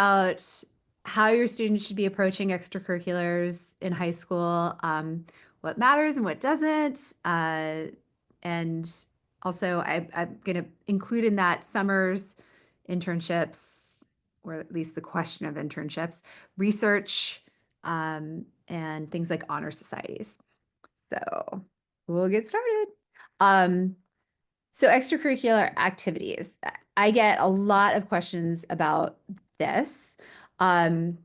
about how your students should be approaching extracurriculars in high school, what matters and what doesn't. And also, I'm going to include in that summers, internships, or at least the question of internships, research, and things like honor societies. So we'll get started. Um, so extracurricular activities. I get a lot of questions about this in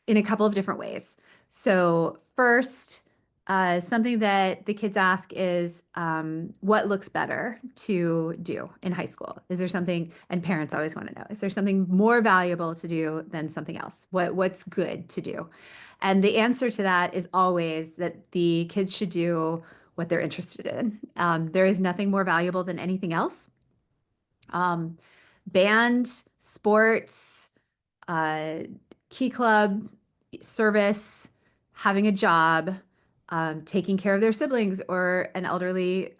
a couple of different ways. So first, something that the kids ask is what looks better to do in high school? Is there something, and parents always want to know, is there something more valuable to do than something else? What's good to do? And the answer to that is always that the kids should do what they're interested in. There is nothing more valuable than anything else. Band, sports, uh, key club, service, having a job, taking care of their siblings or an elderly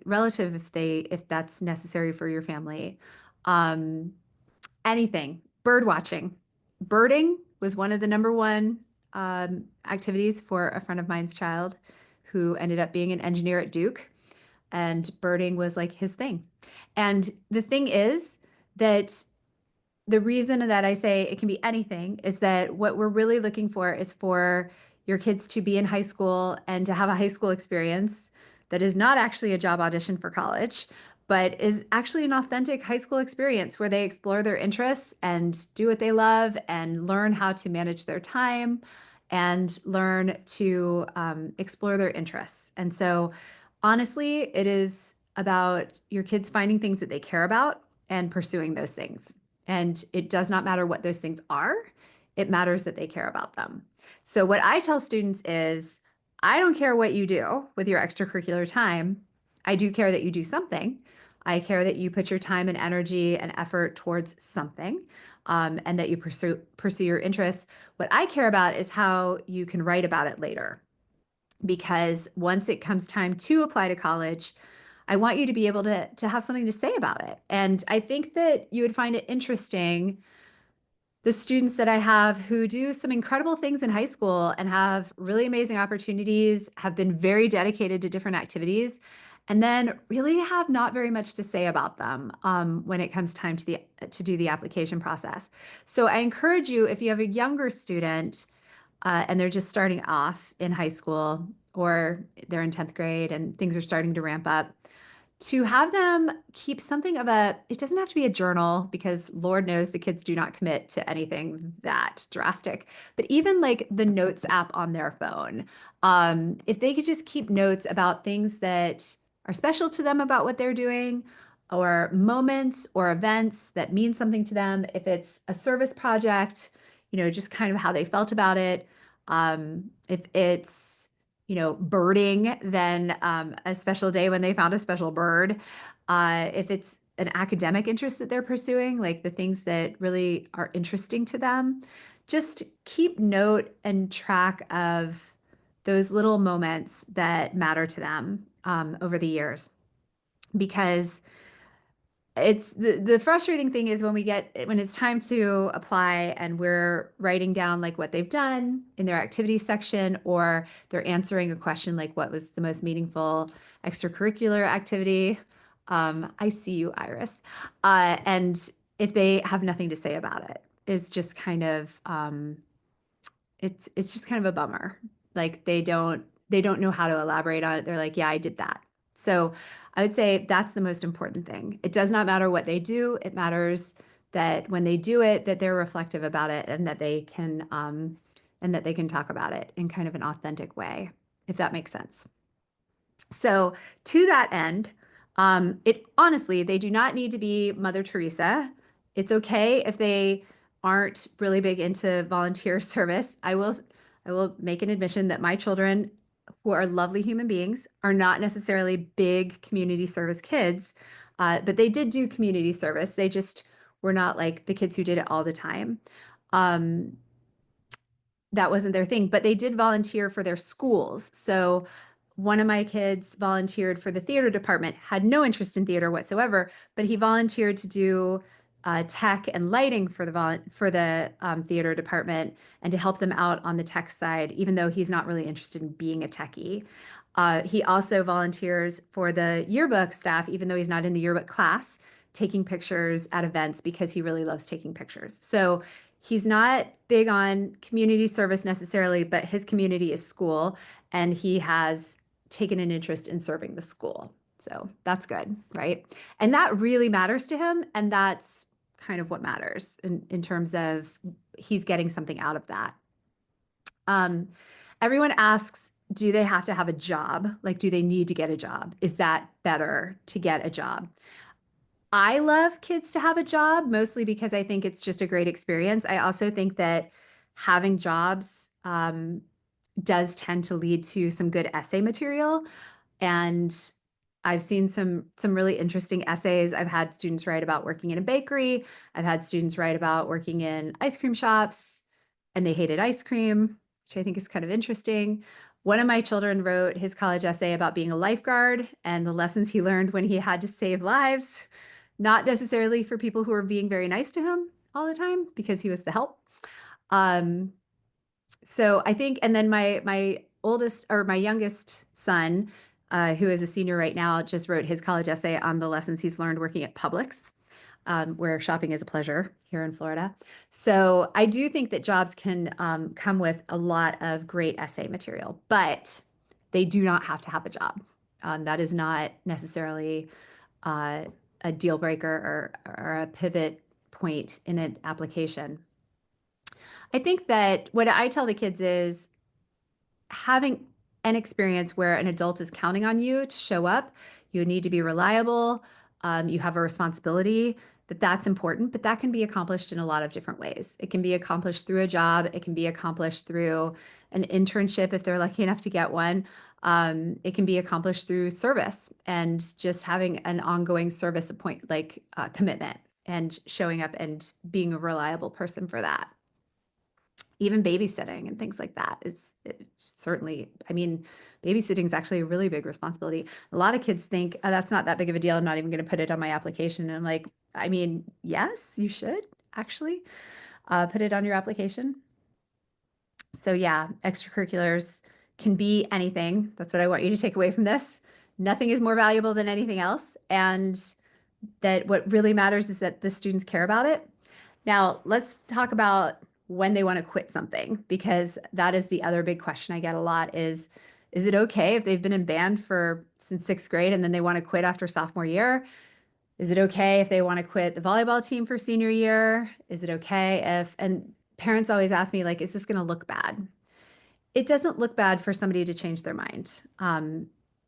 relative if that's necessary for your family. Um, Anything, bird watching. Birding was one of the number one activities for a friend of mine's child who ended up being an engineer at Duke, and birding was like his thing. And the thing is that the reason that I say it can be anything is that what we're really looking for is for your kids to be in high school and to have a high school experience that is not actually a job audition for college, but is actually an authentic high school experience where they explore their interests and do what they love and learn how to manage their time and learn to explore their interests. And so, honestly, it is about your kids finding things that they care about and pursuing those things. And it does not matter what those things are, it matters that they care about them. So, what I tell students is I don't care what you do with your extracurricular time. I do care that you do something. I care that you put your time and energy and effort towards something, and that you pursue your interests. What I care about is how you can write about it later. Because once it comes time to apply to college, I want you to be able to have something to say about it. And I think that you would find it interesting, the students that I have who do some incredible things in high school and have really amazing opportunities, have been very dedicated to different activities, and then really have not very much to say about them when it comes time to do the application process. So I encourage you, if you have a younger student and they're just starting off in high school or they're in 10th grade and things are starting to ramp up, to have them keep something of it doesn't have to be a journal because Lord knows the kids do not commit to anything that drastic, but even like the notes app on their phone. If they could just keep notes about things that are special to them about what they're doing, or moments or events that mean something to them, if it's a service project, just kind of how they felt about it. If it's birding, then a special day when they found a special bird. If it's an academic interest that they're pursuing, like the things that really are interesting to them, just keep note and track of those little moments that matter to them over the years. Because it's the frustrating thing is when it's time to apply and we're writing down like what they've done in their activities section, or they're answering a question like what was the most meaningful extracurricular activity. I see you, Iris. And if they have nothing to say about it, it's just kind of it's just kind of a bummer. Like they don't know how to elaborate on it. They're like, yeah, I did that. So I would say that's the most important thing. It does not matter what they do. It matters that when they do it, that they're reflective about it and that they can talk about it in kind of an authentic way, if that makes sense. So to that end, it honestly, they do not need to be Mother Teresa. It's okay if they aren't really big into volunteer service. I will make an admission that my children, who are lovely human beings, are not necessarily big community service kids, but they did do community service. They just were not like the kids who did it all the time. Um, that wasn't their thing, but they did volunteer for their schools. So one of my kids volunteered for the theater department, had no interest in theater whatsoever, but he volunteered to do tech and lighting for the theater department, and to help them out on the tech side, even though he's not really interested in being a techie. He also volunteers for the yearbook staff, even though he's not in the yearbook class, taking pictures at events because he really loves taking pictures. So he's not big on community service necessarily, but his community is school, and he has taken an interest in serving the school. So that's good, right? And that really matters to him. And that's kind of what matters in terms of he's getting something out of that. Everyone asks, do they have to have a job? Like, do they need to get a job? Is that better to get a job? I love kids to have a job, mostly because I think it's just a great experience. I also think that having jobs does tend to lead to some good essay material. And I've seen some really interesting essays. I've had students write about working in a bakery. I've had students write about working in ice cream shops, and they hated ice cream, which I think is kind of interesting. One of my children wrote his college essay about being a lifeguard and the lessons he learned when he had to save lives, not necessarily for people who were being very nice to him all the time because he was the help. So I think, and then my oldest or my youngest son, who is a senior right now, just wrote his college essay on the lessons he's learned working at Publix, where shopping is a pleasure here in Florida. So I do think that jobs can come with a lot of great essay material, but they do not have to have a job. That is not necessarily a deal breaker or a pivot point in an application. I think that what I tell the kids is having an experience where an adult is counting on you to show up. You need to be reliable. You have a responsibility, that's important, but that can be accomplished in a lot of different ways. It can be accomplished through a job. It can be accomplished through an internship if they're lucky enough to get one. It can be accomplished through service and just having an ongoing service commitment and showing up and being a reliable person for that. Even babysitting and things like that. It's certainly, I mean, babysitting is actually a really big responsibility. A lot of kids think, oh, that's not that big of a deal. I'm not even going to put it on my application. And I'm like, I mean, yes, you should actually put it on your application. So yeah, extracurriculars can be anything. That's what I want you to take away from this. Nothing is more valuable than anything else. And that what really matters is that the students care about it. Now, let's talk about when they want to quit something, because that is the other big question I get a lot is it okay if they've been in band since 6th grade and then they want to quit after sophomore year? Is it okay if they want to quit the volleyball team for senior year? Is it okay and parents always ask me, like, is this going to look bad? It doesn't look bad for somebody to change their mind.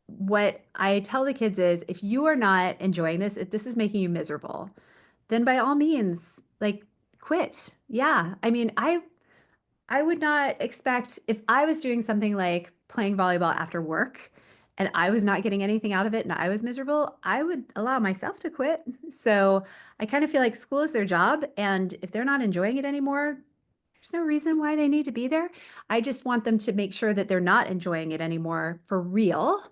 What I tell the kids is, if you are not enjoying this, if this is making you miserable, then by all means, like, quit. Yeah. I mean, I would not expect, if I was doing something like playing volleyball after work and I was not getting anything out of it and I was miserable, I would allow myself to quit. So I kind of feel like school is their job. And if they're not enjoying it anymore, there's no reason why they need to be there. I just want them to make sure that they're not enjoying it anymore for real.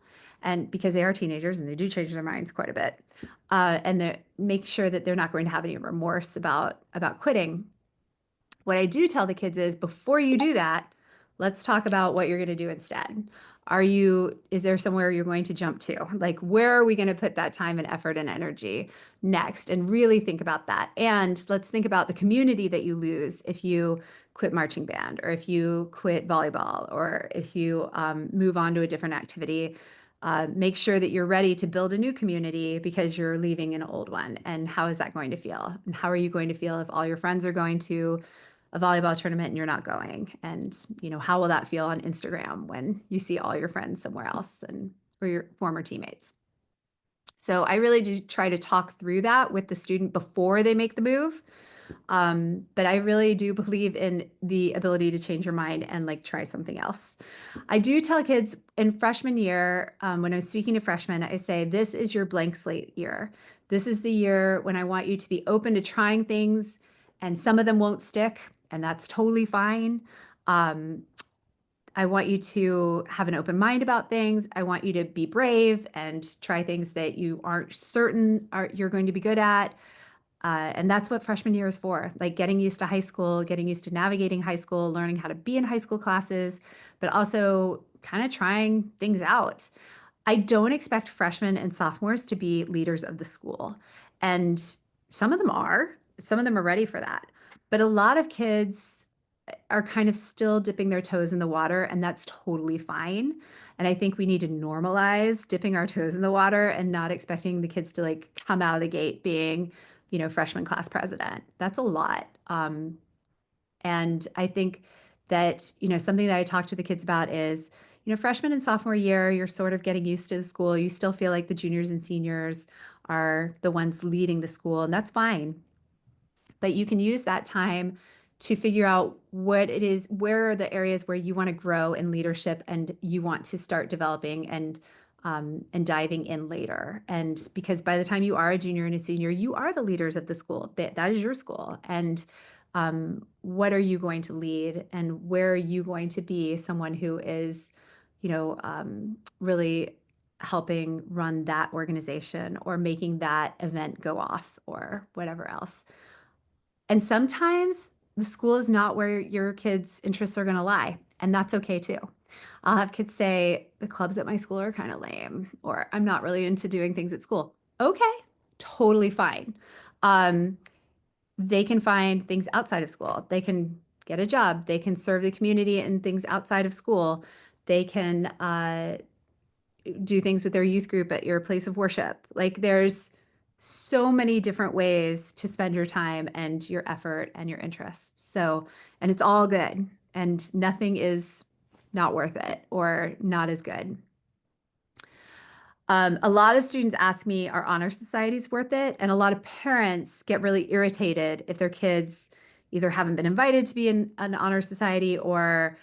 And because they are teenagers and they do change their minds quite a bit. And make sure that they're not going to have any remorse about quitting. What I do tell the kids is, before you do that, let's talk about what you're going to do instead. Is there somewhere you're going to jump to? Like, where are we going to put that time and effort and energy next? And really think about that. And let's think about the community that you lose if you quit marching band, or if you quit volleyball, or if you move on to a different activity. Make sure that you're ready to build a new community because you're leaving an old one. And how is that going to feel? And how are you going to feel if all your friends are going to a volleyball tournament and you're not going? And, how will that feel on Instagram when you see all your friends somewhere else or your former teammates? So I really do try to talk through that with the student before they make the move. But I really do believe in the ability to change your mind and try something else. I do tell kids in freshman year, when I'm speaking to freshmen, I say, this is your blank slate year. This is the year when I want you to be open to trying things, and some of them won't stick, and that's totally fine. I want you to have an open mind about things. I want you to be brave and try things that you aren't certain you're going to be good at. And that's what freshman year is for, like getting used to high school, getting used to navigating high school, learning how to be in high school classes, but also kind of trying things out. I don't expect freshmen and sophomores to be leaders of the school. And some of them are ready for that. But a lot of kids are kind of still dipping their toes in the water, and that's totally fine. And I think we need to normalize dipping our toes in the water and not expecting the kids to like come out of the gate being, freshman class president. That's a lot. And I think that, something that I talk to the kids about is, freshman and sophomore year, you're sort of getting used to the school. You still feel like the juniors and seniors are the ones leading the school, and that's fine. But you can use that time to figure out what it is, where are the areas where you want to grow in leadership and you want to start developing and diving in later. And because by the time you are a junior and a senior, you are the leaders at the school. That is your school. And what are you going to lead, and where are you going to be someone who is, really helping run that organization or making that event go off or whatever else. And sometimes the school is not where your kids' interests are going to lie, and that's okay too. I'll have kids say, the clubs at my school are kind of lame, or I'm not really into doing things at school. Okay, totally fine. Um, they can find things outside of school. They can get a job. They can serve the community in things outside of school. They can do things with their youth group at your place of worship. Like there's so many different ways to spend your time and your effort and your interests. So, and it's all good, and nothing is not worth it or not as good. A lot of students ask me, are honor societies worth it? And a lot of parents get really irritated if their kids either haven't been invited to be in an honor society or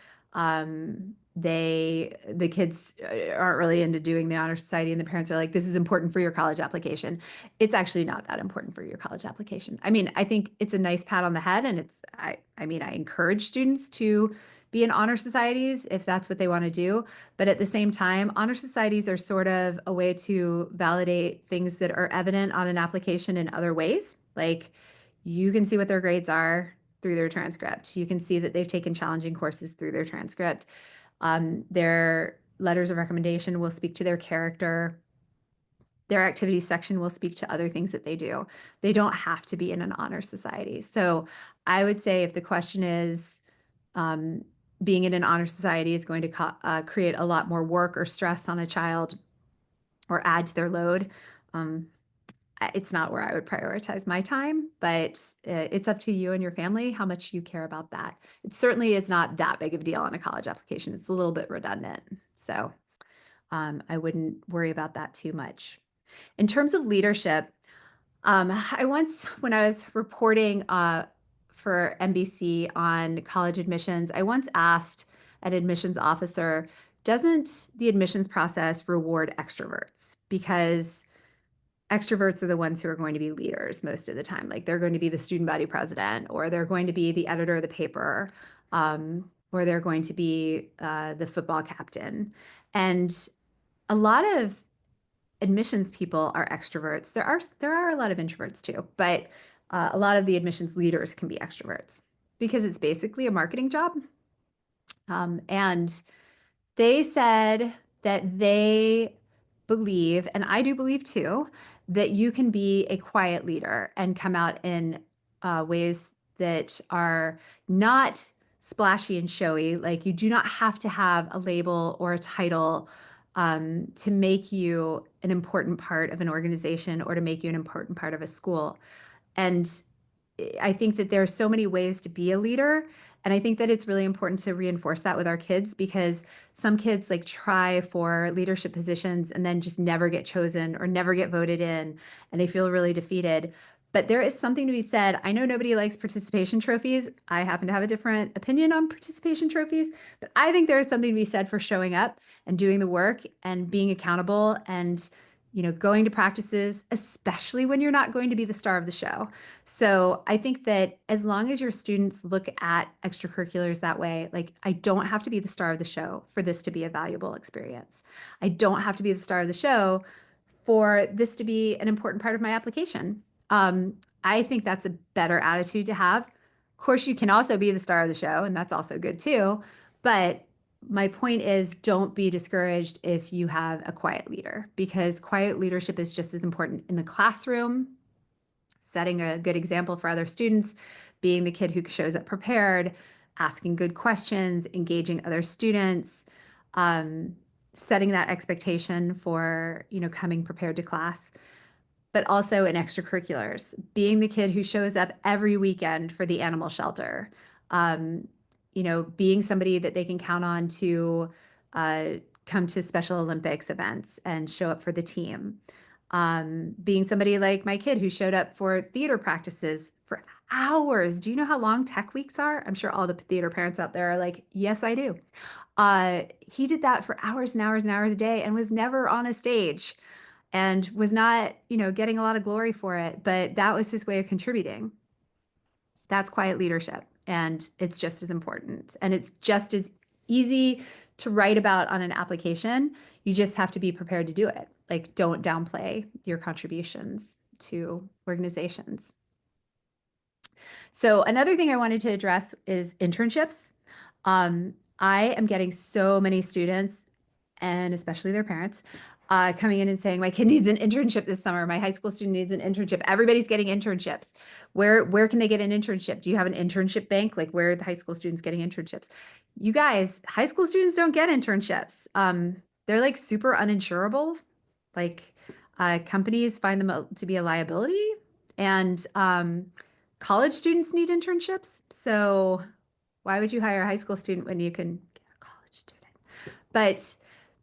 the kids aren't really into doing the honor society, and the parents are like, this is important for your college application. It's actually not that important for your college application. I mean, I think it's a nice pat on the head, and I mean, I encourage students to be in honor societies if that's what they want to do. But at the same time, honor societies are sort of a way to validate things that are evident on an application in other ways. Like you can see what their grades are through their transcript. You can see that they've taken challenging courses through their transcript. Their letters of recommendation will speak to their character. Their activities section will speak to other things that they do. They don't have to be in an honor society. So I would say if the question is, being in an honor society is going to create a lot more work or stress on a child or add to their load, it's not where I would prioritize my time, but it's up to you and your family how much you care about that. It certainly is not that big of a deal on a college application. It's a little bit redundant. So I wouldn't worry about that too much. In terms of leadership, I once, when I was reporting for NBC on college admissions, I once asked an admissions officer, doesn't the admissions process reward extroverts? Because extroverts are the ones who are going to be leaders most of the time. Like they're going to be the student body president, or they're going to be the editor of the paper, or they're going to be the football captain. And a lot of admissions people are extroverts. There are a lot of introverts too, but a lot of the admissions leaders can be extroverts because it's basically a marketing job. And they said that they believe, and I do believe too, that you can be a quiet leader and come out in ways that are not splashy and showy. Like you do not have to have a label or a title to make you an important part of an organization or to make you an important part of a school. And I think that there are so many ways to be a leader. And I think that it's really important to reinforce that with our kids, because some kids like try for leadership positions and then just never get chosen or never get voted in, and they feel really defeated. But there is something to be said. I know nobody likes participation trophies. I happen to have a different opinion on participation trophies, but I think there is something to be said for showing up and doing the work and being accountable and going to practices, especially when you're not going to be the star of the show. So I think that as long as your students look at extracurriculars that way, like I don't have to be the star of the show for this to be a valuable experience. I don't have to be the star of the show for this to be an important part of my application. I think that's a better attitude to have. Of course, you can also be the star of the show, and that's also good too. But my point is, don't be discouraged if you have a quiet leader, because quiet leadership is just as important in the classroom, setting a good example for other students, being the kid who shows up prepared, asking good questions, engaging other students, um, setting that expectation for, coming prepared to class, but also in extracurriculars, being the kid who shows up every weekend for the animal shelter, um, being somebody that they can count on to uh, come to Special Olympics events and show up for the team. Being somebody like my kid who showed up for theater practices for hours. Do you know how long tech weeks are? I'm sure all the theater parents out there are like, yes, I do. He did that for hours and hours and hours a day and was never on a stage and was not, getting a lot of glory for it, but that was his way of contributing. That's quiet leadership, and it's just as important. And it's just as easy to write about on an application. You just have to be prepared to do it. Like, don't downplay your contributions to organizations. So another thing I wanted to address is internships. I am getting so many students, and especially their parents, coming in and saying, my kid needs an internship this summer. My high school student needs an internship. Everybody's getting internships. Where can they get an internship? Do you have an internship bank? Like, where are the high school students getting internships? You guys, high school students don't get internships. They're like super uninsurable. Like, companies find them to be a liability, and college students need internships. So why would you hire a high school student when you can get a college student? But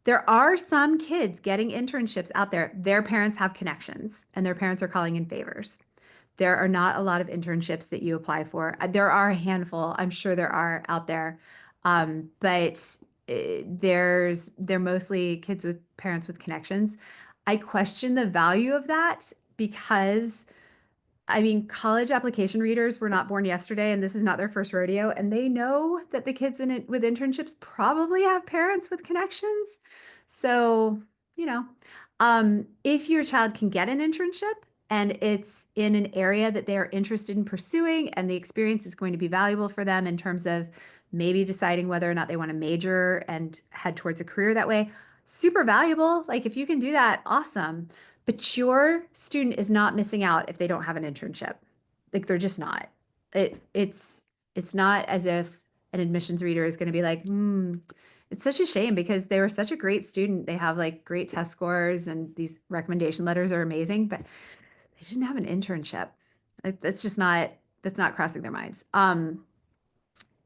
there are some kids getting internships out there. Their parents have connections and their parents are calling in favors. There are not a lot of internships that you apply for. There are a handful, I'm sure there are out there. But they're mostly kids with parents with connections. I question the value of that because I mean, college application readers were not born yesterday, and this is not their first rodeo. And they know that the kids in it with internships probably have parents with connections. So, if your child can get an internship and it's in an area that they are interested in pursuing, and the experience is going to be valuable for them in terms of maybe deciding whether or not they want to major and head towards a career that way, super valuable. Like, if you can do that, awesome. But your student is not missing out if they don't have an internship. Like, they're just not. It's not as if an admissions reader is going to be like, it's such a shame because they were such a great student. They have like great test scores and these recommendation letters are amazing, but they didn't have an internship. Like, that's not crossing their minds.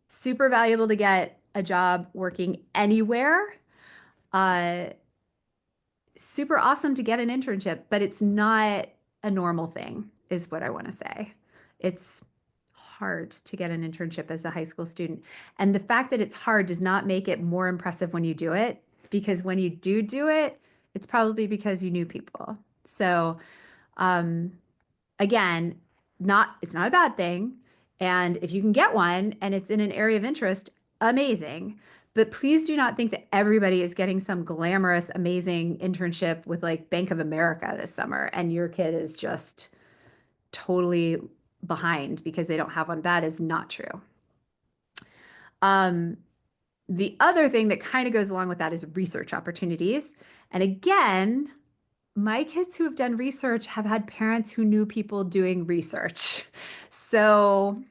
Super valuable to get a job working anywhere. Uh, Super awesome to get an internship, but it's not a normal thing, is what I want to say. It's hard to get an internship as a high school student. And the fact that it's hard does not make it more impressive when you do it, because when you do it, it's probably because you knew people. So, um, again, it's not a bad thing. And if you can get one and it's in an area of interest, amazing. But please do not think that everybody is getting some glamorous, amazing internship with like Bank of America this summer and your kid is just totally behind because they don't have one. That is not true. The other thing that kind of goes along with that is research opportunities. And again, my kids who have done research have had parents who knew people doing research. So,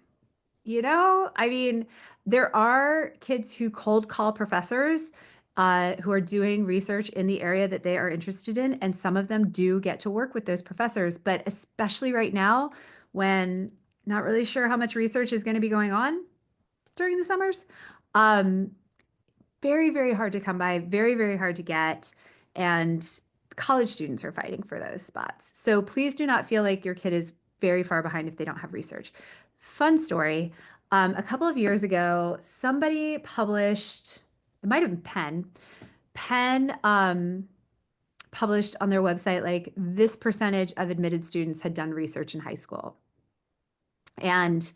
I mean, there are kids who cold call professors who are doing research in the area that they are interested in, and some of them do get to work with those professors. But especially right now, when not really sure how much research is going to be going on during the summers, um, very, very hard to come by, very, very hard to get. And college students are fighting for those spots. So please do not feel like your kid is very far behind if they don't have research. Fun story. A couple of years ago, somebody published, it might have been Penn. Penn published on their website, like, this percentage of admitted students had done research in high school. And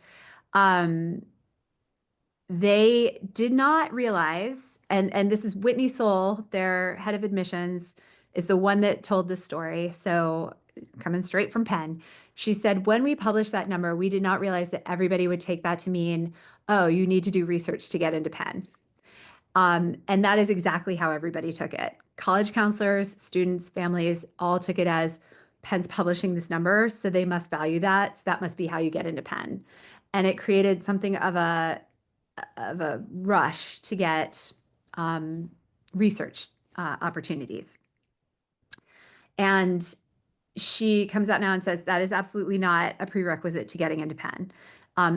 they did not realize, and this is Whitney Soul, their head of admissions, is the one that told this story. So coming straight from Penn. She said, when we published that number, we did not realize that everybody would take that to mean, oh, you need to do research to get into Penn. And that is exactly how everybody took it. College counselors, students, families all took it as Penn's publishing this number, so they must value that. So that must be how you get into Penn. And it created something of a rush to get research opportunities. And she comes out now and says that is absolutely not a prerequisite to getting into Penn.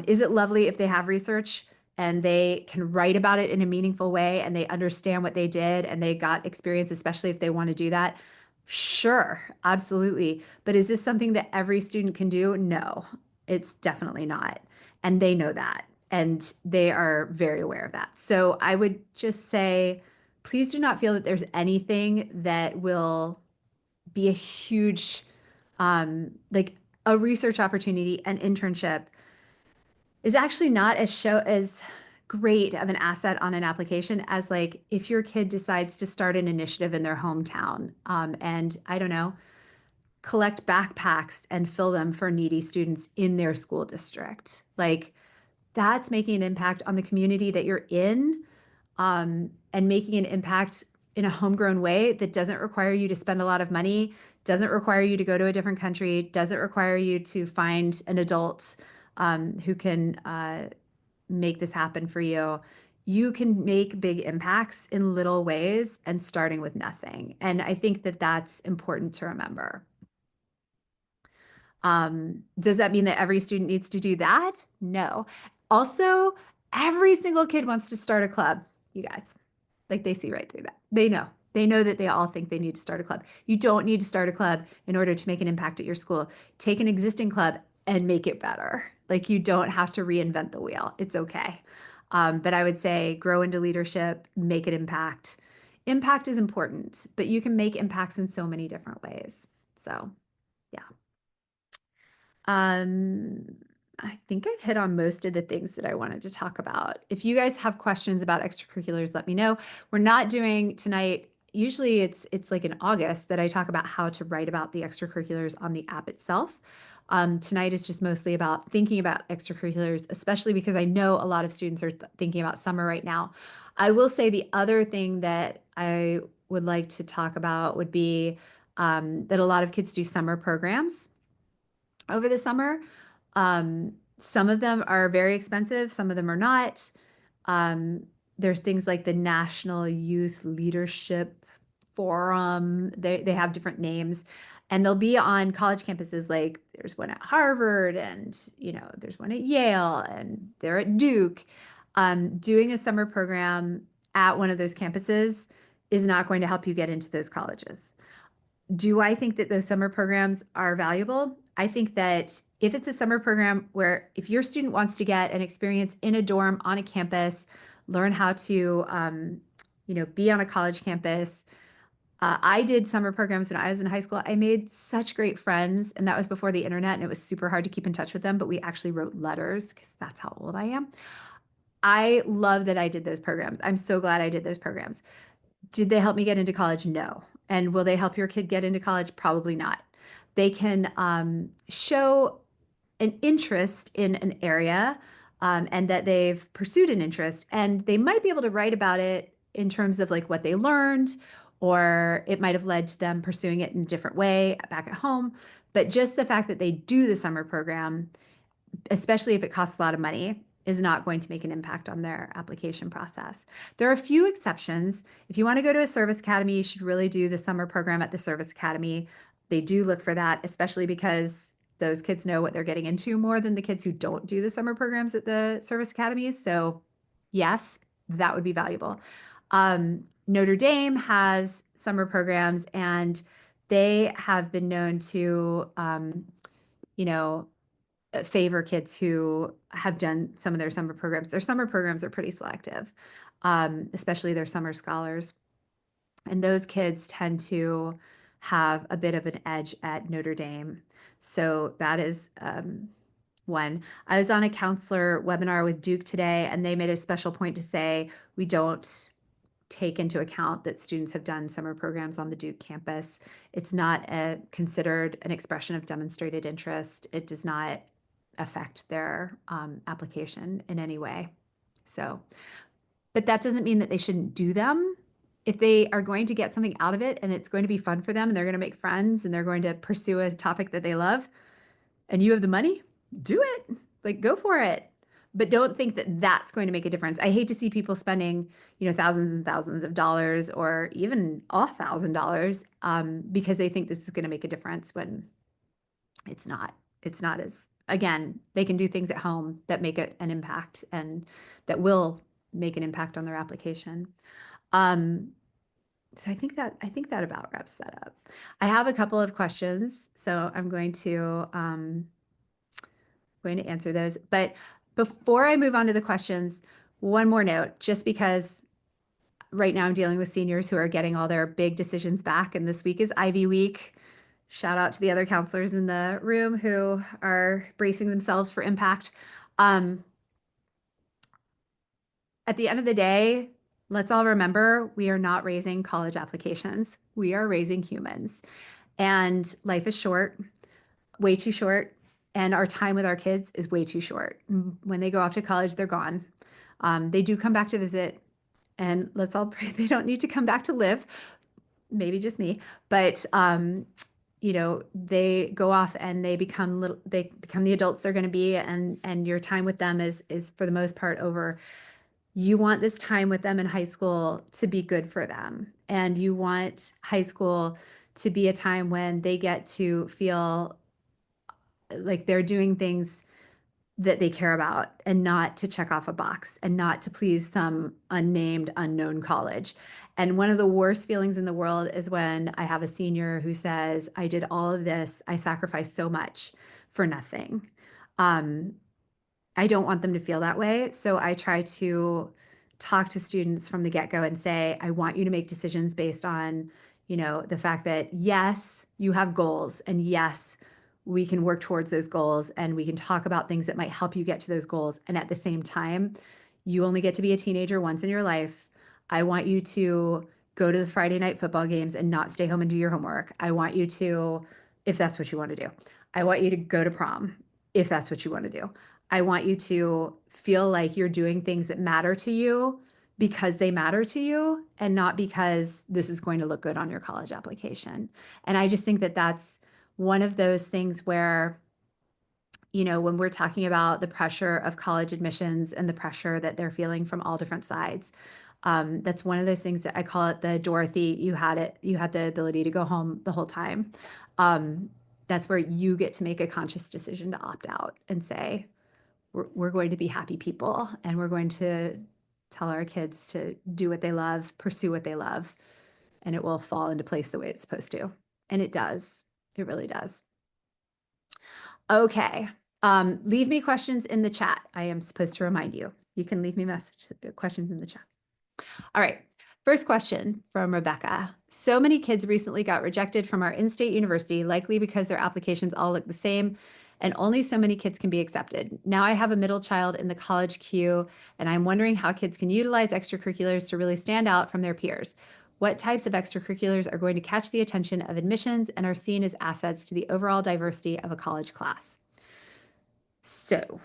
Is it lovely if they have research and they can write about it in a meaningful way and they understand what they did and they got experience, especially if they want to do that? Sure, absolutely. But is this something that every student can do? No, it's definitely not. And they know that. And they are very aware of that. So I would just say, please do not feel that there's anything that will be a huge, like a research opportunity, an internship is actually not as great of an asset on an application as like if your kid decides to start an initiative in their hometown, and I don't know, collect backpacks and fill them for needy students in their school district. Like that's making an impact on the community that you're in, and making an impact in a homegrown way that doesn't require you to spend a lot of money, doesn't require you to go to a different country, doesn't require you to find an adult who can make this happen for you. You can make big impacts in little ways and starting with nothing. And I think that that's important to remember. Does that mean that every student needs to do that? No. Also, every single kid wants to start a club, you guys. Like they see right through that. They know. They know that they all think they need to start a club. You don't need to start a club in order to make an impact at your school. Take an existing club and make it better. Like you don't have to reinvent the wheel. It's okay. But I would say grow into leadership, make an impact. Impact is important, but you can make impacts in so many different ways. So, yeah. Um, I think I've hit on most of the things that I wanted to talk about. If you guys have questions about extracurriculars, let me know. We're not doing tonight. Usually it's like in August that I talk about how to write about the extracurriculars on the app itself. Tonight is just mostly about thinking about extracurriculars, especially because I know a lot of students are thinking about summer right now. I will say the other thing that I would like to talk about would be that a lot of kids do summer programs over the summer. Some of them are very expensive, some of them are not. There's things like the National Youth Leadership Forum. They have different names, and they'll be on college campuses. Like there's one at Harvard, and there's one at Yale, and they're at Duke. Doing a summer program at one of those campuses is not going to help you get into those colleges. Do I think that those summer programs are valuable? I think that if it's a summer program where if your student wants to get an experience in a dorm on a campus, learn how to, be on a college campus. I did summer programs when I was in high school. I made such great friends, and that was before the internet, and it was super hard to keep in touch with them, but we actually wrote letters because that's how old I am. I love that I did those programs. I'm so glad I did those programs. Did they help me get into college? No. And will they help your kid get into college? Probably not. They can show an interest in an area, and that they've pursued an interest, and they might be able to write about it in terms of like what they learned, or it might have led to them pursuing it in a different way back at home. But just the fact that they do the summer program, especially if it costs a lot of money, is not going to make an impact on their application process. There are a few exceptions. If you want to go to a service academy, you should really do the summer program at the service academy. They do look for that, especially because those kids know what they're getting into more than the kids who don't do the summer programs at the service academies. So yes, that would be valuable. Notre Dame has summer programs, and they have been known to, favor kids who have done some of their summer programs. Their summer programs are pretty selective, especially their summer scholars. And those kids tend to have a bit of an edge at Notre Dame. So that is one. I was on a counselor webinar with Duke today, and they made a special point to say we don't take into account that students have done summer programs on the Duke campus. It's not considered an expression of demonstrated interest. It does not affect their application in any way. So, but that doesn't mean that they shouldn't do them. If they are going to get something out of it and it's going to be fun for them and they're going to make friends and they're going to pursue a topic that they love and you have the money, do it. Like, go for it. But don't think that that's going to make a difference. I hate to see people spending, thousands and thousands of dollars or even $1,000 because they think this is going to make a difference when it's not. It's not. As, again, they can do things at home that make an impact and that will make an impact on their application. So I think that about wraps that up. I have a couple of questions, so I'm going to answer those. But before I move on to the questions, one more note, just because right now I'm dealing with seniors who are getting all their big decisions back, and this week is Ivy Week. Shout out to the other counselors in the room who are bracing themselves for impact. At the end of the day, let's all remember we are not raising college applications. We are raising humans. And life is short, way too short. And our time with our kids is way too short. When they go off to college, they're gone. They do come back to visit. And let's all pray they don't need to come back to live. Maybe just me. But they go off and they become the adults they're going to be, and your time with them is for the most part over. You want this time with them in high school to be good for them, and you want high school to be a time when they get to feel like they're doing things that they care about and not to check off a box and not to please some unnamed, unknown college. And one of the worst feelings in the world is when I have a senior who says, I did all of this, I sacrificed so much for nothing. I don't want them to feel that way. So I try to talk to students from the get-go and say, I want you to make decisions based on, the fact that yes, you have goals, and yes, we can work towards those goals, and we can talk about things that might help you get to those goals. And at the same time, you only get to be a teenager once in your life. I want you to go to the Friday night football games and not stay home and do your homework. I want you to, if that's what you want to do, I want you to go to prom if that's what you want to do. I want you to feel like you're doing things that matter to you because they matter to you and not because this is going to look good on your college application. And I just think that that's one of those things where, when we're talking about the pressure of college admissions and the pressure that they're feeling from all different sides, that's one of those things that I call it the Dorothy, you had the ability to go home the whole time. That's where you get to make a conscious decision to opt out and say, we're going to be happy people, and we're going to tell our kids to do what they love, pursue what they love, and it will fall into place the way it's supposed to. And it does. It really does. Okay. Leave me questions in the chat. I am supposed to remind you. You can leave me questions in the chat. All right. First question from Rebecca. So many kids recently got rejected from our in-state university, likely because their applications all look the same and only so many kids can be accepted. Now I have a middle child in the college queue, and I'm wondering how kids can utilize extracurriculars to really stand out from their peers. What types of extracurriculars are going to catch the attention of admissions and are seen as assets to the overall diversity of a college class? So,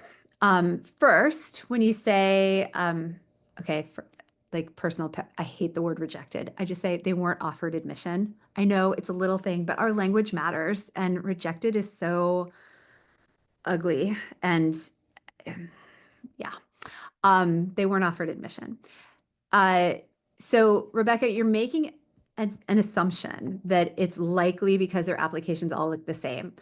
first, when you say, okay, like personal pet, I hate the word rejected. I just say they weren't offered admission. I know it's a little thing, but our language matters, and rejected is so ugly. And yeah, they weren't offered admission. So Rebecca, you're making an assumption that it's likely because their applications all look the same.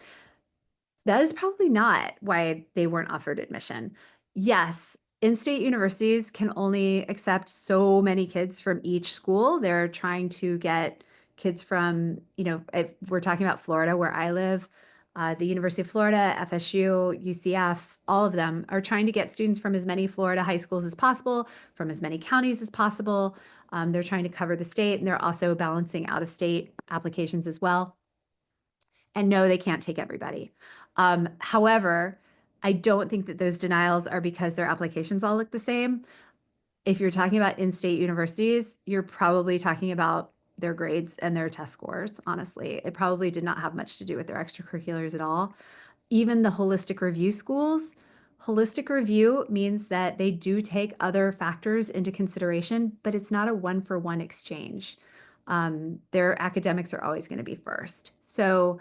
That is probably not why they weren't offered admission. Yes, in-state universities can only accept so many kids from each school. They're trying to get kids from, if we're talking about Florida, where I live, the University of Florida, FSU, UCF, all of them are trying to get students from as many Florida high schools as possible, from as many counties as possible. They're trying to cover the state, and they're also balancing out-of-state applications as well. And no, they can't take everybody. However, I don't think that those denials are because their applications all look the same. If you're talking about in-state universities, you're probably talking about their grades and their test scores, honestly. It probably did not have much to do with their extracurriculars at all. Even the holistic review schools, holistic review means that they do take other factors into consideration, but it's not a one-for-one exchange. Their academics are always going to be first. So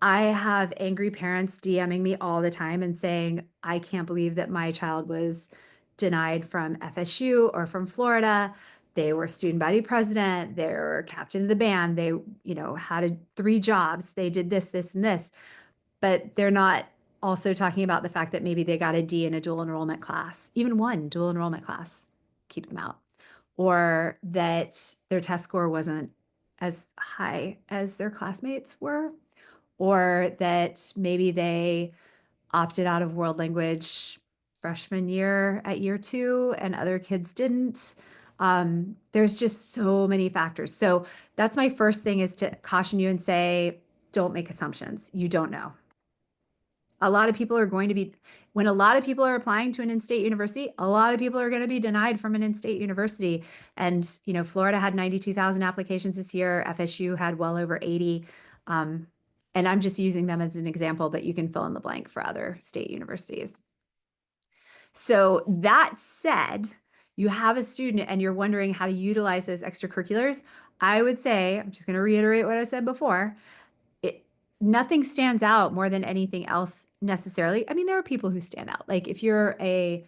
I have angry parents DMing me all the time and saying, I can't believe that my child was denied from FSU or from Florida. They were student body president, they were captain of the band, they, had 3 jobs, they did this, this, and this. But they're not also talking about the fact that maybe they got a D in a dual enrollment class, even one dual enrollment class, keep them out, or that their test score wasn't as high as their classmates were, or that maybe they opted out of world language freshman year at year 2 and other kids didn't. There's just so many factors. So that's my first thing, is to caution you and say, don't make assumptions. You don't know. A lot of people are going to be, when a lot of people are applying to an in-state university, a lot of people are going to be denied from an in-state university. And, Florida had 92,000 applications this year. FSU had well over 80. And I'm just using them as an example, but you can fill in the blank for other state universities. So that said, you have a student and you're wondering how to utilize those extracurriculars. I would say, I'm just going to reiterate what I said before, nothing stands out more than anything else necessarily. I mean, there are people who stand out. Like if you're a,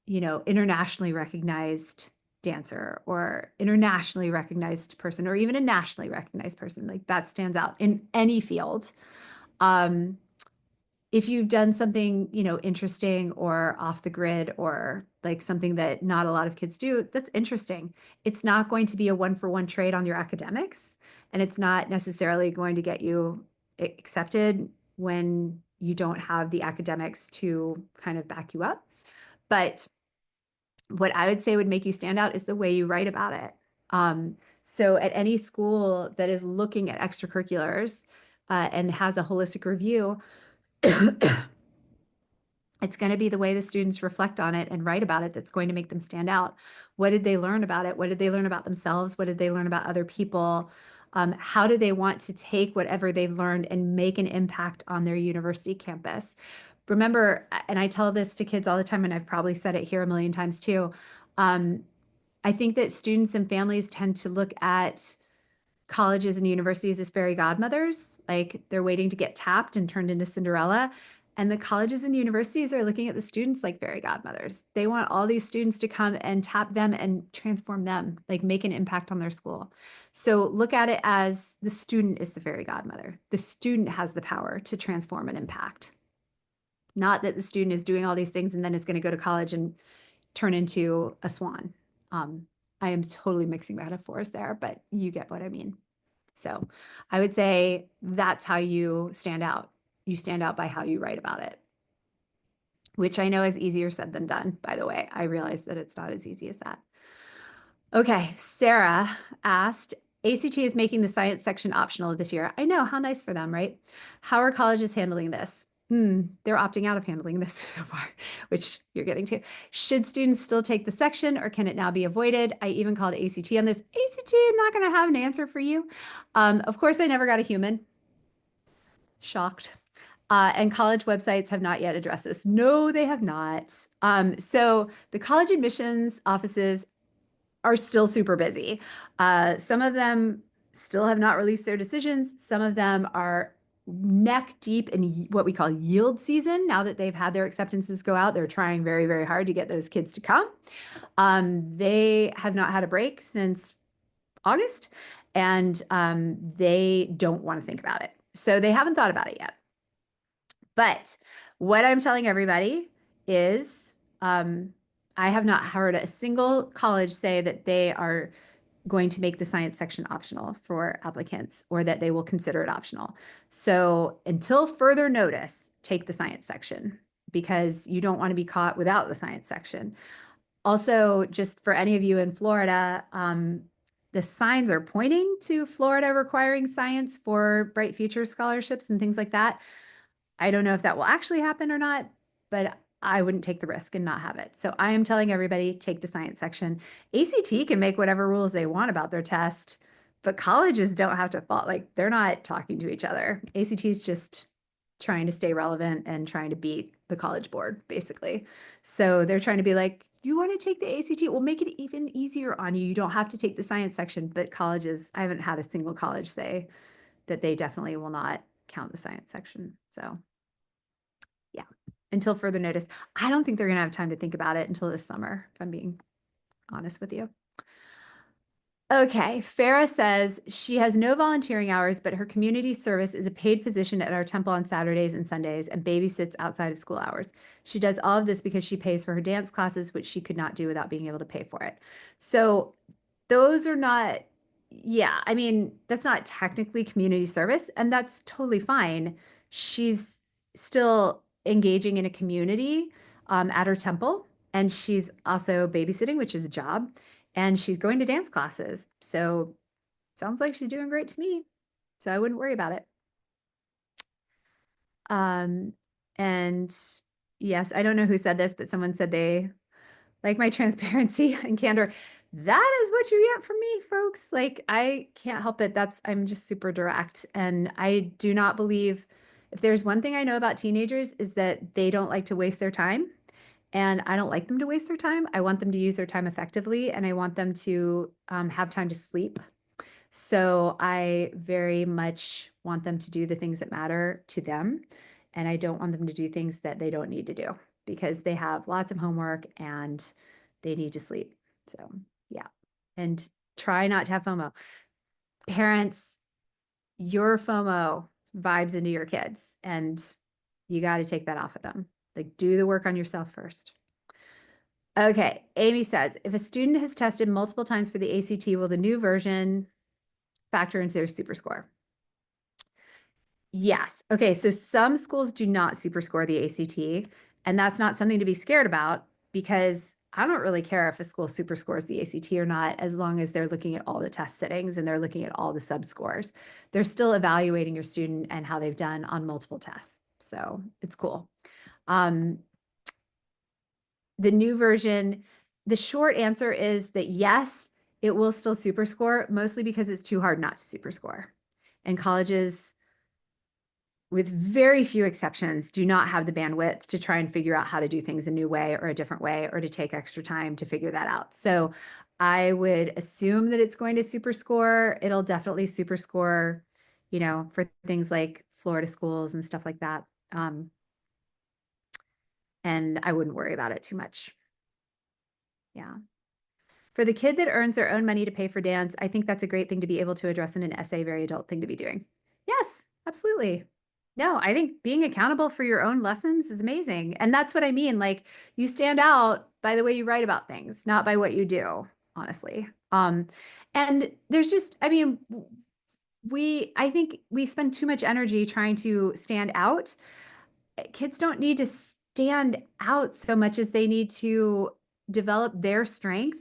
internationally recognized dancer or internationally recognized person, or even a nationally recognized person, like that stands out in any field. If you've done something, interesting or off the grid, or like something that not a lot of kids do, that's interesting. It's not going to be a one-for-one trade on your academics, and it's not necessarily going to get you accepted when you don't have the academics to kind of back you up. But what I would say would make you stand out is the way you write about it. So at any school that is looking at extracurriculars and has a holistic review, it's going to be the way the students reflect on it and write about it that's going to make them stand out. What did they learn about it? What did they learn about themselves? What did they learn about other people? How do they want to take whatever they've learned and make an impact on their university campus? Remember, and I tell this to kids all the time, and I've probably said it here a million times too, I think that students and families tend to look at colleges and universities as fairy godmothers, like they're waiting to get tapped and turned into Cinderella. And the colleges and universities are looking at the students like fairy godmothers. They want all these students to come and tap them and transform them, like make an impact on their school. So look at it as the student is the fairy godmother. The student has the power to transform and impact. Not that the student is doing all these things and then is going to go to college and turn into a swan. I am totally mixing metaphors there, but you get what I mean. So I would say that's how you stand out. You stand out by how you write about it, which I know is easier said than done, by the way. I realize that it's not as easy as that. Okay, Sarah asked, ACT is making the science section optional this year. I know, how nice for them, right? How are colleges handling this? They're opting out of handling this so far, which you're getting to. Should students still take the section, or can it now be avoided? I even called ACT on this. ACT is not going to have an answer for you. Of course, I never got a human. Shocked. And college websites have not yet addressed this. No, they have not. So the college admissions offices are still super busy. Some of them still have not released their decisions. Some of them are neck deep in what we call yield season. Now that they've had their acceptances go out, they're trying very, very hard to get those kids to come. They have not had a break since August, and they don't want to think about it. So they haven't thought about it yet. But what I'm telling everybody is I have not heard a single college say that they are going to make the science section optional for applicants, or that they will consider it optional. So until further notice, take the science section, because you don't want to be caught without the science section. Also, just for any of you in Florida, the signs are pointing to Florida requiring science for Bright Future scholarships and things like that. I don't know if that will actually happen or not, but I wouldn't take the risk and not have it. So I am telling everybody, take the science section. ACT can make whatever rules they want about their test, but colleges don't have to follow, like they're not talking to each other. ACT is just trying to stay relevant and trying to beat the college board, basically. So they're trying to be like, you want to take the ACT? We'll make it even easier on you. You don't have to take the science section, but colleges, I haven't had a single college say that they definitely will not count the science section. So yeah, until further notice. I don't think they're going to have time to think about it until this summer, if I'm being honest with you. Okay, Farah says she has no volunteering hours, but her community service is a paid position at our temple on Saturdays and Sundays and babysits outside of school hours. She does all of this because she pays for her dance classes, which she could not do without being able to pay for it. So those are not, yeah, I mean, that's not technically community service, and that's totally fine. She's still engaging in a community at her temple, and she's also babysitting, which is a job, and she's going to dance classes. So sounds like she's doing great to me. So I wouldn't worry about it. And yes, I don't know who said this, but someone said they like my transparency and candor. That is what you get from me, folks. Like, I can't help it. I'm just super direct. And I do not believe, if there's one thing I know about teenagers, is that they don't like to waste their time. And I don't like them to waste their time. I want them to use their time effectively, and I want them to have time to sleep. So I very much want them to do the things that matter to them. And I don't want them to do things that they don't need to do because they have lots of homework and they need to sleep. So, yeah. And try not to have FOMO. Parents, your FOMO vibes into your kids, and you got to take that off of them. Like, do the work on yourself first. Okay, Amy says, if a student has tested multiple times for the ACT, will the new version factor into their super score? Yes. Okay, so some schools do not super score the ACT, and that's not something to be scared about because I don't really care if a school super scores the ACT or not, as long as they're looking at all the test settings and they're looking at all the sub scores. They're still evaluating your student and how they've done on multiple tests. So it's cool. The new version, the short answer is that yes, it will still super score, mostly because it's too hard not to super score. And colleges, with very few exceptions, do not have the bandwidth to try and figure out how to do things a new way or a different way or to take extra time to figure that out. So I would assume that it's going to super score. It'll definitely super score, for things like Florida schools and stuff like that. And I wouldn't worry about it too much. Yeah. For the kid that earns their own money to pay for dance, I think that's a great thing to be able to address in an essay, very adult thing to be doing. Yes, absolutely. No, I think being accountable for your own lessons is amazing. And that's what I mean. Like, you stand out by the way you write about things, not by what you do, honestly. And there's just, I mean, I think we spend too much energy trying to stand out. Kids don't need to stand out so much as they need to develop their strength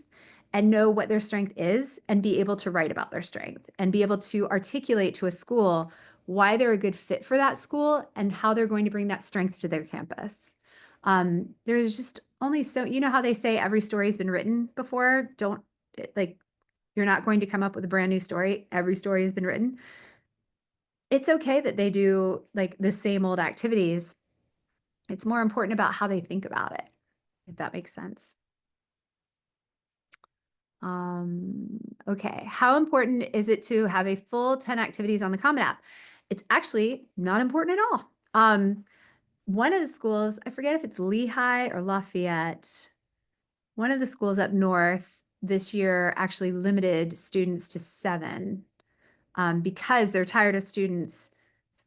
and know what their strength is and be able to write about their strength and be able to articulate to a school why they're a good fit for that school and how they're going to bring that strength to their campus. There's just only how they say every story has been written before. Don't like, you're not going to come up with a brand new story. Every story has been written. It's okay that they do like the same old activities. It's more important about how they think about it, if that makes sense. Okay, how important is it to have a full 10 activities on the Common App? It's actually not important at all. One of the schools, I forget if it's Lehigh or Lafayette, one of the schools up north this year actually limited students to 7 because they're tired of students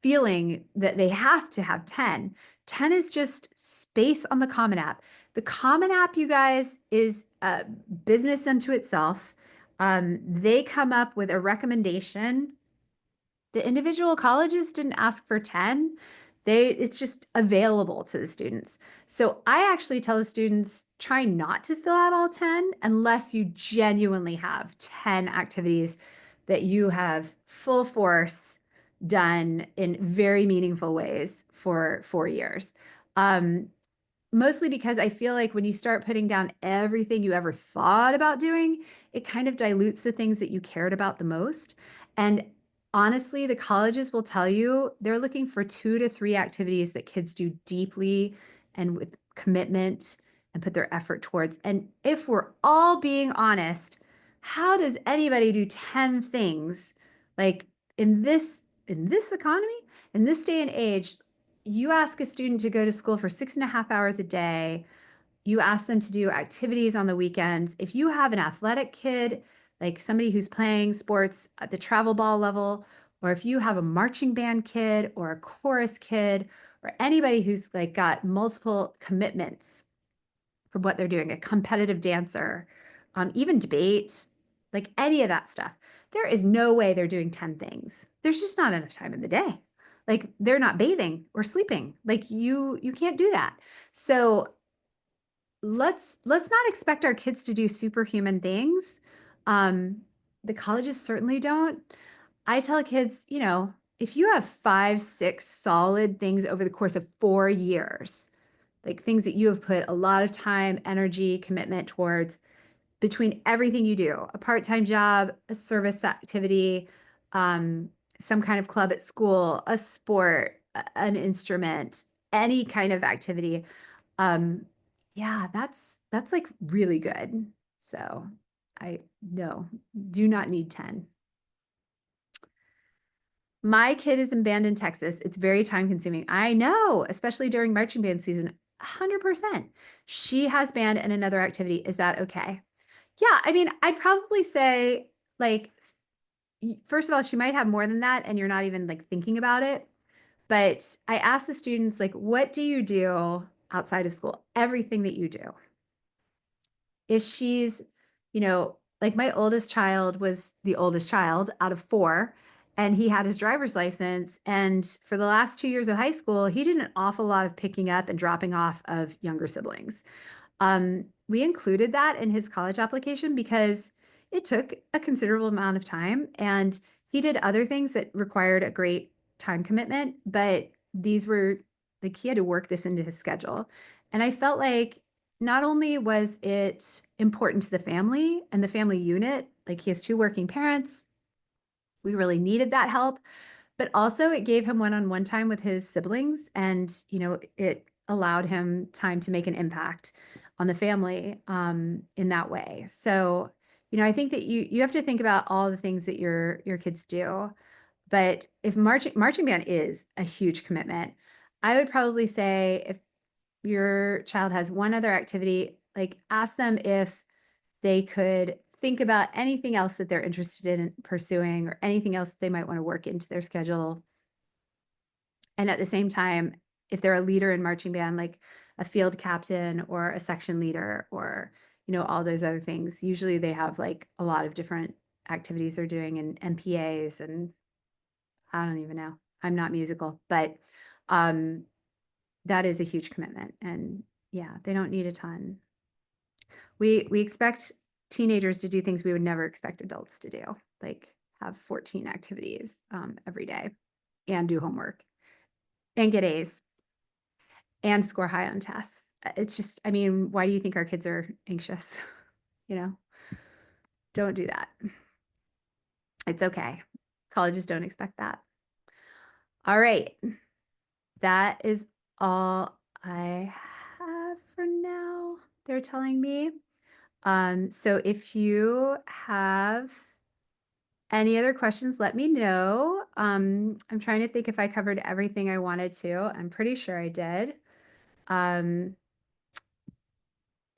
feeling that they have to have 10. 10 is just space on the Common App. The Common App, you guys, is a business unto itself. They come up with a recommendation. The individual colleges didn't ask for 10. It's just available to the students. So I actually tell the students, try not to fill out all 10 unless you genuinely have 10 activities that you have full force done in very meaningful ways for 4 years. mostly because I feel like when you start putting down everything you ever thought about doing, it kind of dilutes the things that you cared about the most. And honestly, the colleges will tell you they're looking for 2 to 3 activities that kids do deeply and with commitment and put their effort towards. And if we're all being honest, how does anybody do 10 things like in this economy, in this day and age? You ask a student to go to school for 6.5 hours a day. You ask them to do activities on the weekends. If you have an athletic kid, like somebody who's playing sports at the travel ball level, or if you have a marching band kid or a chorus kid, or anybody who's like got multiple commitments for what they're doing, a competitive dancer, even debate, like any of that stuff, there is no way they're doing 10 things. There's just not enough time in the day. Like they're not bathing or sleeping. Like you can't do that. So let's not expect our kids to do superhuman things. Um, the colleges certainly don't. I tell kids, if you have 5, 6 solid things over the course of 4 years, like things that you have put a lot of time, energy, commitment towards between everything you do, a part-time job, a service activity, um, some kind of club at school, a sport, an instrument, any kind of activity. Um, yeah, that's like really good. So I no, do not need 10. My kid is in band in Texas. It's very time consuming. I know, especially during marching band season. 100%. She has band and another activity. Is that okay? Yeah, I mean, I'd probably say like first of all, she might have more than that and you're not even like thinking about it. But I ask the students like, what do you do outside of school? Everything that you do. If she's, like my oldest child was the oldest child out of 4, and he had his driver's license. And for the last 2 years of high school, he did an awful lot of picking up and dropping off of younger siblings. We included that in his college application because it took a considerable amount of time and he did other things that required a great time commitment, but these were like he had to work this into his schedule. And I felt like not only was it important to the family and the family unit, like he has 2 working parents, we really needed that help, but also it gave him one-on-one time with his siblings and it allowed him time to make an impact on the family in that way. So I think that you have to think about all the things that your kids do, but if marching band is a huge commitment, I would probably say if your child has one other activity, like ask them if they could think about anything else that they're interested in pursuing or anything else that they might want to work into their schedule. And at the same time, if they're a leader in marching band, like a field captain or a section leader or, all those other things, usually they have like a lot of different activities they're doing and MPAs and I don't even know. I'm not musical, but that is a huge commitment. And yeah, they don't need a ton. We expect teenagers to do things we would never expect adults to do, like have 14 activities every day and do homework and get A's and score high on tests. It's just, I mean, why do you think our kids are anxious? You know, don't do that. It's okay. Colleges don't expect that. All right. That is all I have for now. They're telling me. So if you have any other questions, let me know. I'm trying to think if I covered everything I wanted to. I'm pretty sure I did.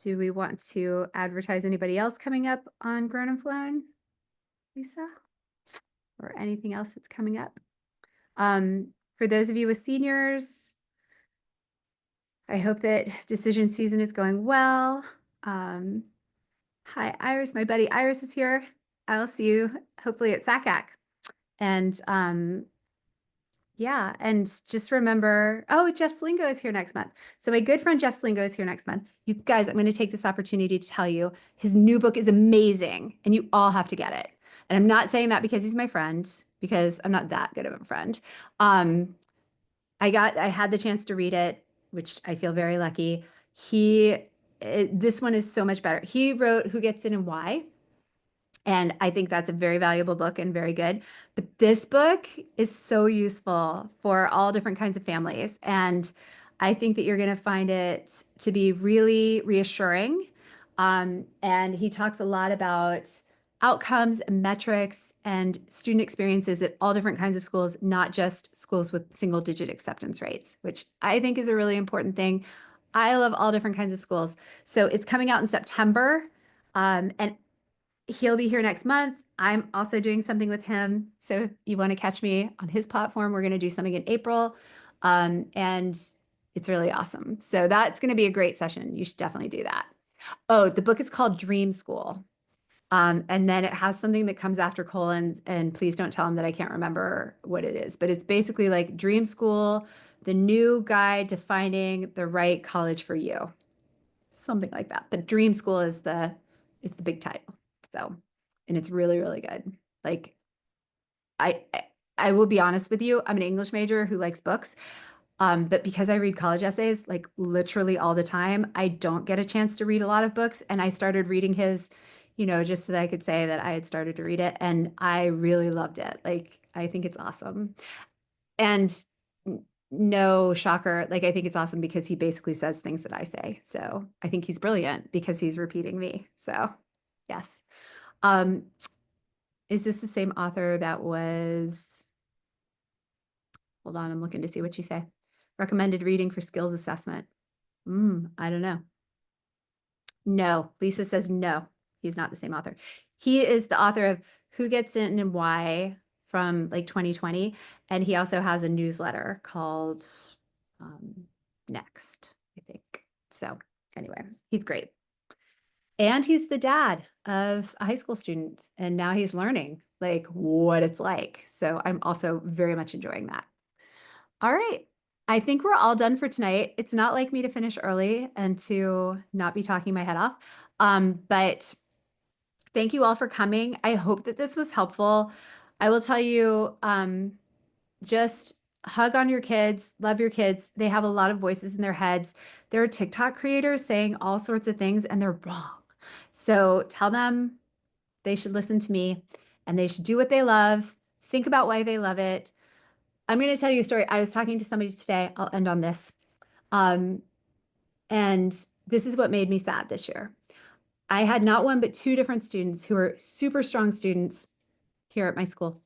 Do we want to advertise anybody else coming up on Grown and Flown, Lisa? Or anything else that's coming up? For those of you with seniors, I hope that decision season is going well. Hi, Iris. My buddy Iris is here. I'll see you hopefully at SACAC. And yeah, and just remember, oh, Jeff Slingo is here next month. So my good friend Jeff Slingo is here next month. You guys, I'm going to take this opportunity to tell you his new book is amazing and you all have to get it. And I'm not saying that because he's my friend, because I'm not that good of a friend. I had the chance to read it, which I feel very lucky. This one is so much better. He wrote Who Gets In and Why. And I think that's a very valuable book and very good. But this book is so useful for all different kinds of families. And I think that you're going to find it to be really reassuring. And he talks a lot about outcomes and metrics and student experiences at all different kinds of schools, not just schools with single digit acceptance rates, which I think is a really important thing. I love all different kinds of schools. So it's coming out in September. And he'll be here next month. I'm also doing something with him. So if you want to catch me on his platform, we're going to do something in April. And it's really awesome. So that's going to be a great session. You should definitely do that. Oh, the book is called Dream School. And then it has something that comes after colon, and please don't tell him that I can't remember what it is, but it's basically like Dream School, the new guide to finding the right college for you. Something like that. But Dream School is the big title. So, and it's really, really good. Like I will be honest with you, I'm an English major who likes books. But because I read college essays like literally all the time, I don't get a chance to read a lot of books. And I started reading his, just so that I could say that I had started to read it. And I really loved it. Like, I think it's awesome. And no shocker, like I think it's awesome because he basically says things that I say. So I think he's brilliant because he's repeating me. So yes. Um, is this the same author that was, hold on, I'm looking to see what you say. Recommended reading for skills assessment. I don't know. No, Lisa says no, he's not the same author. He is the author of Who Gets In and Why from like 2020. And he also has a newsletter called Next, I think. So anyway, he's great. And he's the dad of a high school student. And now he's learning like what it's like. So I'm also very much enjoying that. All right. I think we're all done for tonight. It's not like me to finish early and to not be talking my head off. But thank you all for coming. I hope that this was helpful. I will tell you, just hug on your kids, love your kids. They have a lot of voices in their heads. There are TikTok creators saying all sorts of things and they're wrong. So tell them they should listen to me and they should do what they love. Think about why they love it. I'm going to tell you a story. I was talking to somebody today. I'll end on this. And this is what made me sad this year. I had not one, but two different students who are super strong students here at my school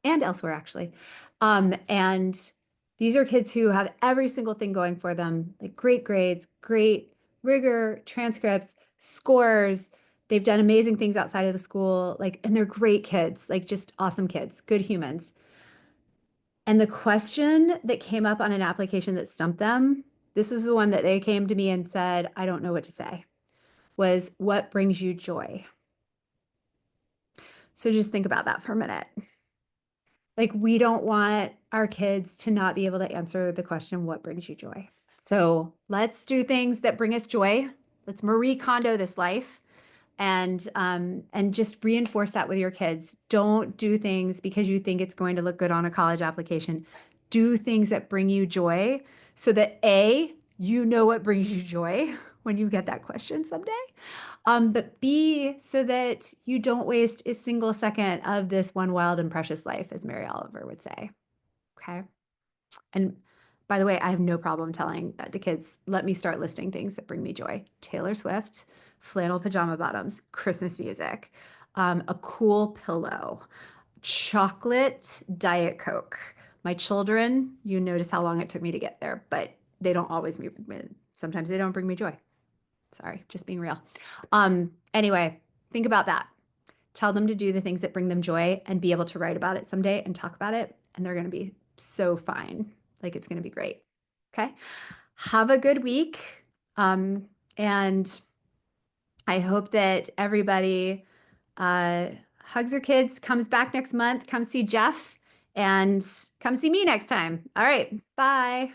and elsewhere, actually. And these are kids who have every single thing going for them, like great grades, great rigor, transcripts, scores. They've done amazing things outside of the school, like, and they're great kids, like just awesome kids, good humans. And the question that came up on an application that stumped them, this was the one that they came to me and said, I don't know what to say, was what brings you joy? So just think about that for a minute. Like, we don't want our kids to not be able to answer the question, what brings you joy? So let's do things that bring us joy. Let's Marie Kondo this life and just reinforce that with your kids. Don't do things because you think it's going to look good on a college application. Do things that bring you joy so that A, you know what brings you joy when you get that question someday. But B, so that you don't waste a single second of this one wild and precious life, as Mary Oliver would say. Okay. And by the way, I have no problem telling the kids, let me start listing things that bring me joy. Taylor Swift, flannel pajama bottoms, Christmas music, a cool pillow, chocolate Diet Coke. My children, you notice how long it took me to get there, but they don't always, sometimes they don't bring me joy. Sorry, just being real. Anyway, think about that. Tell them to do the things that bring them joy and be able to write about it someday and talk about it. And they're going to be so fine. Like, it's going to be great. Okay. Have a good week. And I hope that everybody hugs their kids, comes back next month, come see Jeff, and come see me next time. All right. Bye.